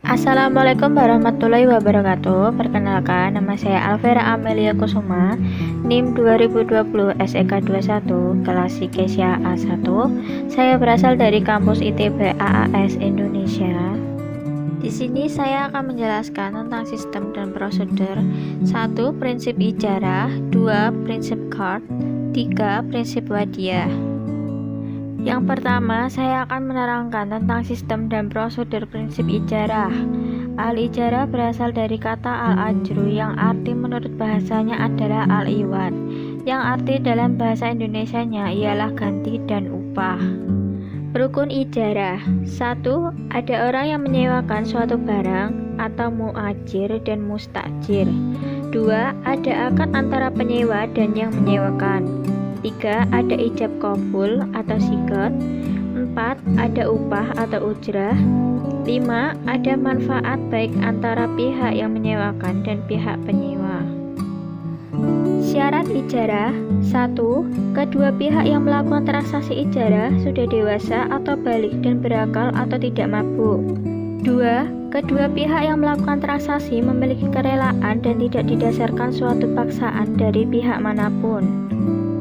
Assalamualaikum warahmatullahi wabarakatuh. Perkenalkan, nama saya Alvera Amelia Kusuma, NIM 2020 SEK 21, kelas Psikesia A1. Saya berasal dari kampus ITB AAS Indonesia. Di sini saya akan menjelaskan tentang sistem dan prosedur. 1. Prinsip ijarah. 2. Prinsip Card. 3. Prinsip Wadiah. Yang pertama, saya akan menerangkan tentang sistem dan prosedur prinsip ijarah. Al-ijarah berasal dari kata al-ajru yang arti menurut bahasanya adalah al-iwad, yang arti dalam bahasa Indonesianya ialah ganti dan upah. Rukun ijarah. 1. Ada orang yang menyewakan suatu barang atau muajir dan mustajir. 2. Ada akad antara penyewa dan yang menyewakan. 3. Ada ijab qabul atau sigot. 4. Ada upah atau ujrah. 5. Ada manfaat baik antara pihak yang menyewakan dan pihak penyewa. Syarat ijarah. 1. Kedua pihak yang melakukan transaksi ijarah sudah dewasa atau balik dan berakal atau tidak mabuk. 2. Kedua pihak yang melakukan transaksi memiliki kerelaan dan tidak didasarkan suatu paksaan dari pihak manapun.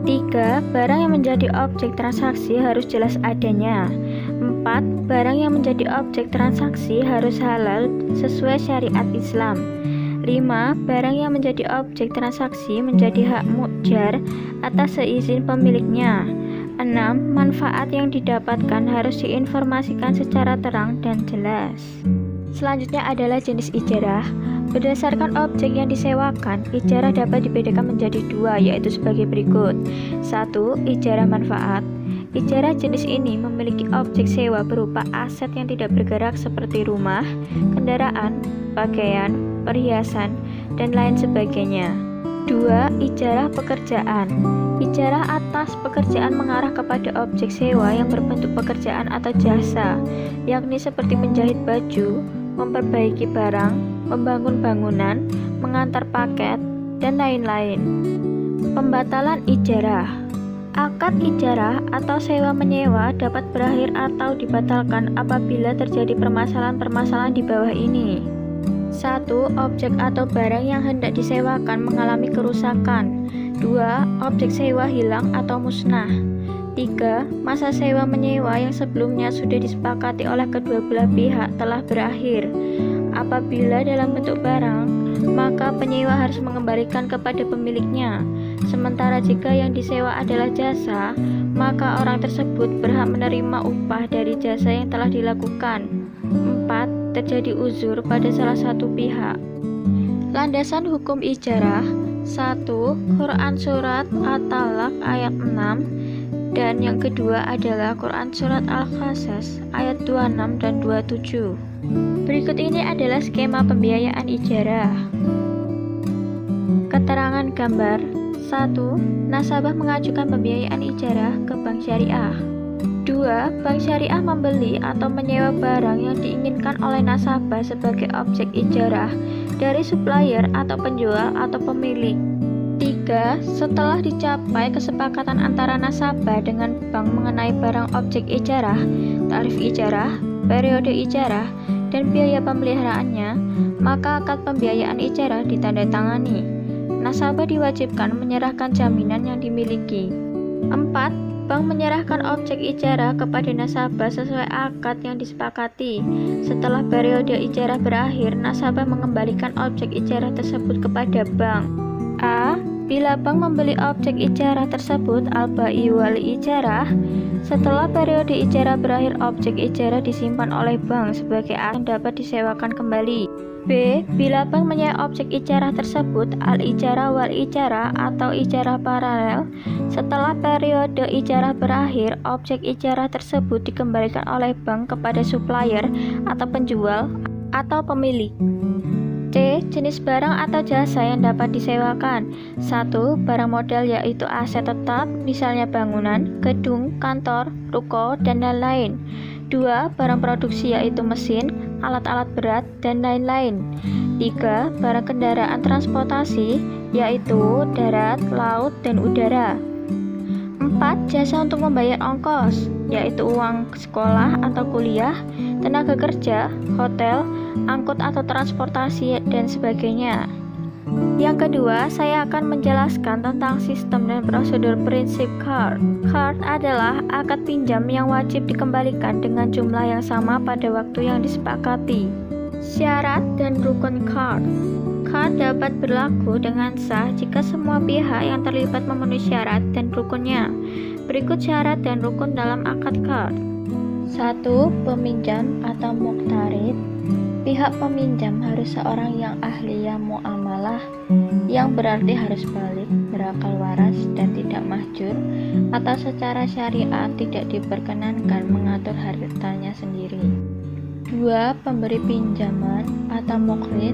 3. Barang yang menjadi objek transaksi harus jelas adanya. 4. Barang yang menjadi objek transaksi harus halal sesuai syariat Islam. 5. Barang yang menjadi objek transaksi menjadi hak mu'jar atas seizin pemiliknya. 6. Manfaat yang didapatkan harus diinformasikan secara terang dan jelas. Selanjutnya adalah jenis ijarah. Berdasarkan objek yang disewakan, ijarah dapat dibedakan menjadi dua, yaitu sebagai berikut. 1. Ijarah manfaat. Ijarah jenis ini memiliki objek sewa berupa aset yang tidak bergerak seperti rumah, kendaraan, pakaian, perhiasan, dan lain sebagainya. 2. Ijarah pekerjaan. Ijarah atas pekerjaan mengarah kepada objek sewa yang berbentuk pekerjaan atau jasa, yakni seperti menjahit baju, memperbaiki barang, membangun bangunan, mengantar paket, dan lain-lain. Pembatalan ijarah. Akad ijarah atau sewa-menyewa dapat berakhir atau dibatalkan apabila terjadi permasalahan-permasalahan di bawah ini. 1. Objek atau barang yang hendak disewakan mengalami kerusakan. 2. Objek sewa hilang atau musnah. 3. Masa sewa-menyewa yang sebelumnya sudah disepakati oleh kedua belah pihak telah berakhir. Apabila dalam bentuk barang, maka penyewa harus mengembalikan kepada pemiliknya. Sementara jika yang disewa adalah jasa, maka orang tersebut berhak menerima upah dari jasa yang telah dilakukan. 4. Terjadi uzur pada salah satu pihak. Landasan hukum ijarah. 1. Quran Surat At-Talaq ayat 6. Dan yang kedua adalah Quran Surat Al-Qasas ayat 26 dan 27. Berikut ini adalah skema pembiayaan ijarah. Keterangan gambar. 1. Nasabah mengajukan pembiayaan ijarah ke bank syariah. 2. Bank syariah membeli atau menyewa barang yang diinginkan oleh nasabah sebagai objek ijarah dari supplier atau penjual atau pemilik. 3. Setelah dicapai kesepakatan antara nasabah dengan bank mengenai barang objek ijarah, tarif ijarah, periode ijarah, dan biaya pemeliharaannya, maka akad pembiayaan ijarah ditandatangani. Nasabah diwajibkan menyerahkan jaminan yang dimiliki. 4. Bank menyerahkan objek ijarah kepada nasabah sesuai akad yang disepakati. Setelah periode ijarah berakhir, nasabah mengembalikan objek ijarah tersebut kepada bank. A. Bila bank membeli objek ijarah tersebut al-bai wal ijarah, setelah periode ijarah berakhir, objek ijarah disimpan oleh bank sebagai aset yang dapat disewakan kembali. B. Bila bank menyewa objek ijarah tersebut al-ijarah wal ijarah atau ijarah paralel, setelah periode ijarah berakhir, objek ijarah tersebut dikembalikan oleh bank kepada supplier atau penjual atau pemilik. C. Jenis barang atau jasa yang dapat disewakan. 1. Barang modal yaitu aset tetap, misalnya bangunan, gedung, kantor, ruko, dan lain-lain. 2. Barang produksi yaitu mesin, alat-alat berat, dan lain-lain. 3. Barang kendaraan transportasi yaitu darat, laut, dan udara. 4. Jasa untuk membayar ongkos, yaitu uang sekolah atau kuliah, tenaga kerja, hotel, angkut atau transportasi, dan sebagainya. Yang kedua, saya akan menjelaskan tentang sistem dan prosedur prinsip CARD. CARD adalah akad pinjam yang wajib dikembalikan dengan jumlah yang sama pada waktu yang disepakati. Syarat dan rukun CARD. CARD dapat berlaku dengan sah jika semua pihak yang terlibat memenuhi syarat dan rukunnya. Berikut syarat dan rukun dalam akad CARD. 1. Peminjam atau muqtarid. Pihak peminjam harus seorang yang ahli muamalah, yang berarti harus balik, berakal waras, dan tidak mahjur, atau secara syariat tidak diperkenankan mengatur hartanya sendiri. 2. Pemberi pinjaman atau muqrid.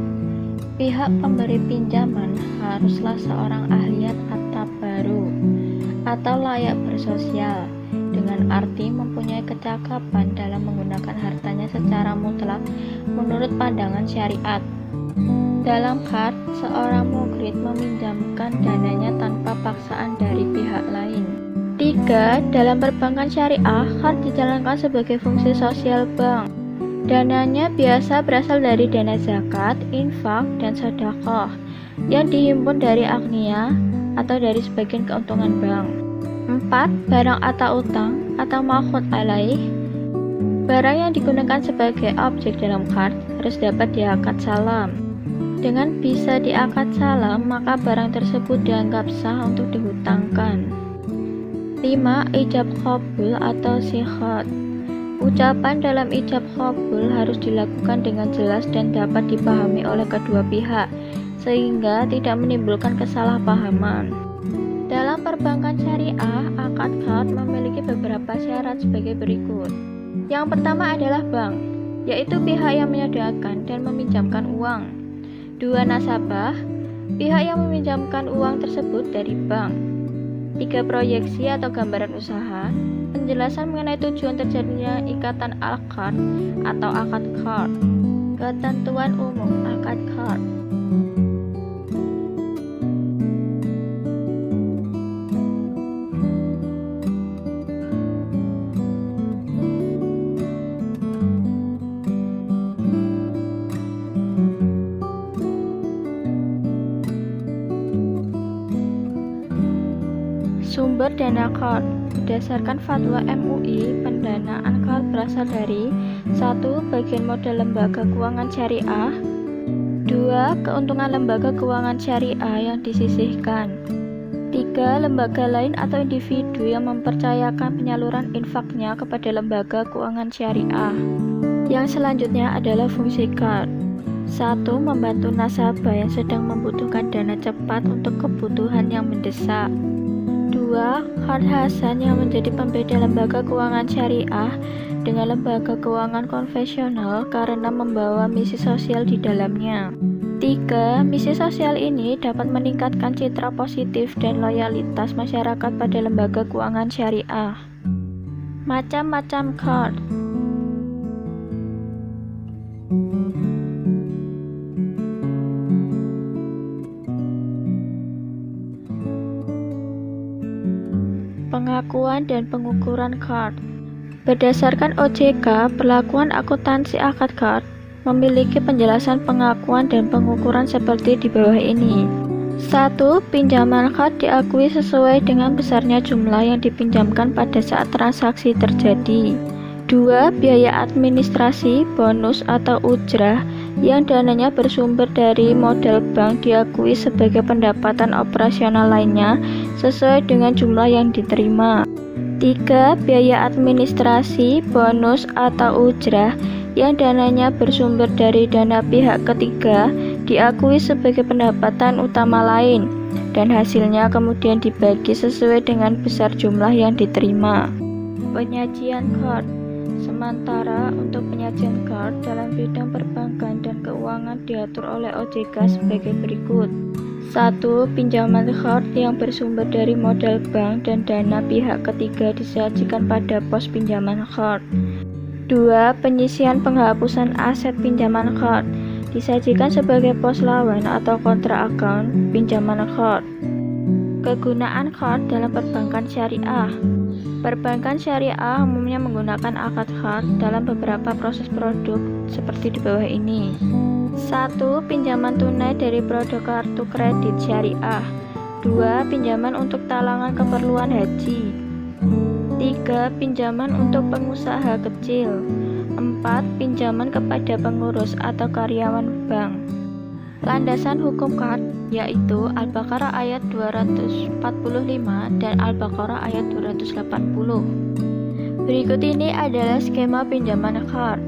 Pihak pemberi pinjaman haruslah seorang ahli at-tabarru atau layak bersosial, dengan arti mempunyai kecakapan dalam menggunakan hartanya secara mutlak menurut pandangan syariat. Dalam CARD, seorang muqrid meminjamkan dananya tanpa paksaan dari pihak lain. 3. Dalam perbankan syariah, CARD dijalankan sebagai fungsi sosial bank. Dananya biasa berasal dari dana zakat, infak, dan sedekah yang dihimpun dari agnia atau dari sebagian keuntungan bank. 4. Barang atau utang atau ma'khud alaih. Barang yang digunakan sebagai objek dalam CARD harus dapat diakad salam. Dengan bisa diakad salam, maka barang tersebut dianggap sah untuk dihutangkan. 5. Ijab qabul atau sikhat. Ucapan dalam ijab qabul harus dilakukan dengan jelas dan dapat dipahami oleh kedua pihak, sehingga tidak menimbulkan kesalahpahaman. Dalam perbankan syariah, akad CARD memiliki beberapa syarat sebagai berikut. Yang pertama adalah bank, yaitu pihak yang menyediakan dan meminjamkan uang. 2. Nasabah, pihak yang meminjamkan uang tersebut dari bank. 3. Proyeksi atau gambaran usaha, penjelasan mengenai tujuan terjadinya ikatan al-CARD atau akad CARD. Ketentuan umum akad CARD. Sumber dana CARD. Berdasarkan fatwa MUI, pendanaan CARD berasal dari 1. Bagian modal lembaga keuangan syariah. 2. Keuntungan lembaga keuangan syariah yang disisihkan. 3. Lembaga lain atau individu yang mempercayakan penyaluran infaknya kepada lembaga keuangan syariah. Yang selanjutnya adalah fungsi CARD. 1. Membantu nasabah yang sedang membutuhkan dana cepat untuk kebutuhan yang mendesak. 2. CARD Hasan yang menjadi pembeda lembaga keuangan syariah dengan lembaga keuangan konvensional karena membawa misi sosial di dalamnya. 3. Misi sosial ini dapat meningkatkan citra positif dan loyalitas masyarakat pada lembaga keuangan syariah. Macam-macam CARD. Pengakuan dan pengukuran CARD. Berdasarkan OJK, perlakuan akuntansi akad CARD memiliki penjelasan pengakuan dan pengukuran seperti di bawah ini. 1. Pinjaman CARD diakui sesuai dengan besarnya jumlah yang dipinjamkan pada saat transaksi terjadi. 2. Biaya administrasi, bonus atau ujrah yang dananya bersumber dari modal bank diakui sebagai pendapatan operasional lainnya sesuai dengan jumlah yang diterima. 3. Biaya administrasi, bonus atau ujrah yang dananya bersumber dari dana pihak ketiga diakui sebagai pendapatan utama lain dan hasilnya kemudian dibagi sesuai dengan besar jumlah yang diterima. Penyajian CARD. Sementara untuk penyajian CARD dalam bidang perbankan dan keuangan diatur oleh OJK sebagai berikut. 1. Pinjaman CARD yang bersumber dari modal bank dan dana pihak ketiga disajikan pada pos pinjaman CARD. 2. Penyisian penghapusan aset pinjaman CARD disajikan sebagai pos lawan atau kontra account pinjaman CARD. Kegunaan CARD dalam perbankan syariah. Perbankan syariah umumnya menggunakan akad CARD dalam beberapa proses produk seperti di bawah ini. 1. Pinjaman tunai dari produk kartu kredit syariah. 2. Pinjaman untuk talangan keperluan haji. 3. Pinjaman untuk pengusaha kecil. 4. Pinjaman kepada pengurus atau karyawan bank. Landasan hukum KART yaitu Al-Baqarah ayat 245 dan Al-Baqarah ayat 280. Berikut ini adalah skema pinjaman KART.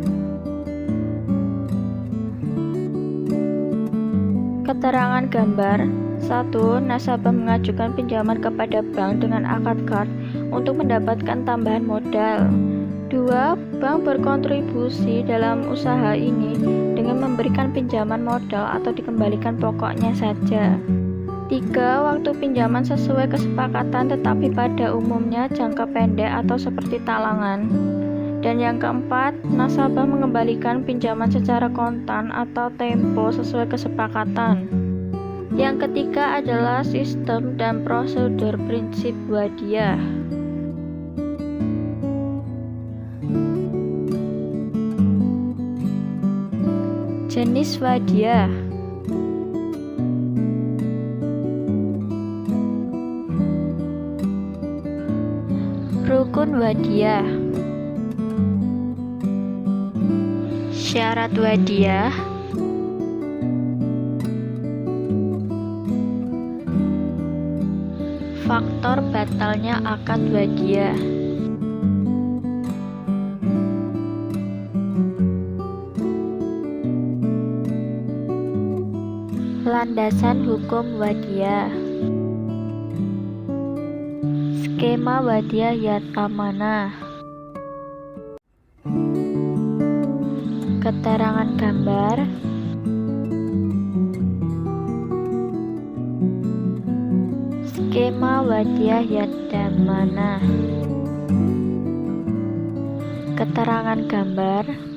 Keterangan gambar. 1. Nasabah mengajukan pinjaman kepada bank dengan akad KART untuk mendapatkan tambahan modal. 2. Bank berkontribusi dalam usaha ini dengan memberikan pinjaman modal atau dikembalikan pokoknya saja. 3. Waktu pinjaman sesuai kesepakatan tetapi pada umumnya jangka pendek atau seperti talangan. Dan yang keempat, nasabah mengembalikan pinjaman secara kontan atau tempo sesuai kesepakatan. Yang ketiga adalah sistem dan prosedur prinsip wadiah. Jenis wadiah. Rukun wadiah. Syarat wadiah. Faktor batalnya akad wadiah. Landasan hukum wadiah. Skema wadiah yad amanah. Keterangan gambar. Skema wadiah yad amanah. Keterangan gambar.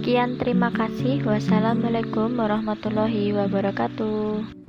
Sekian, terima kasih. Wassalamualaikum warahmatullahi wabarakatuh.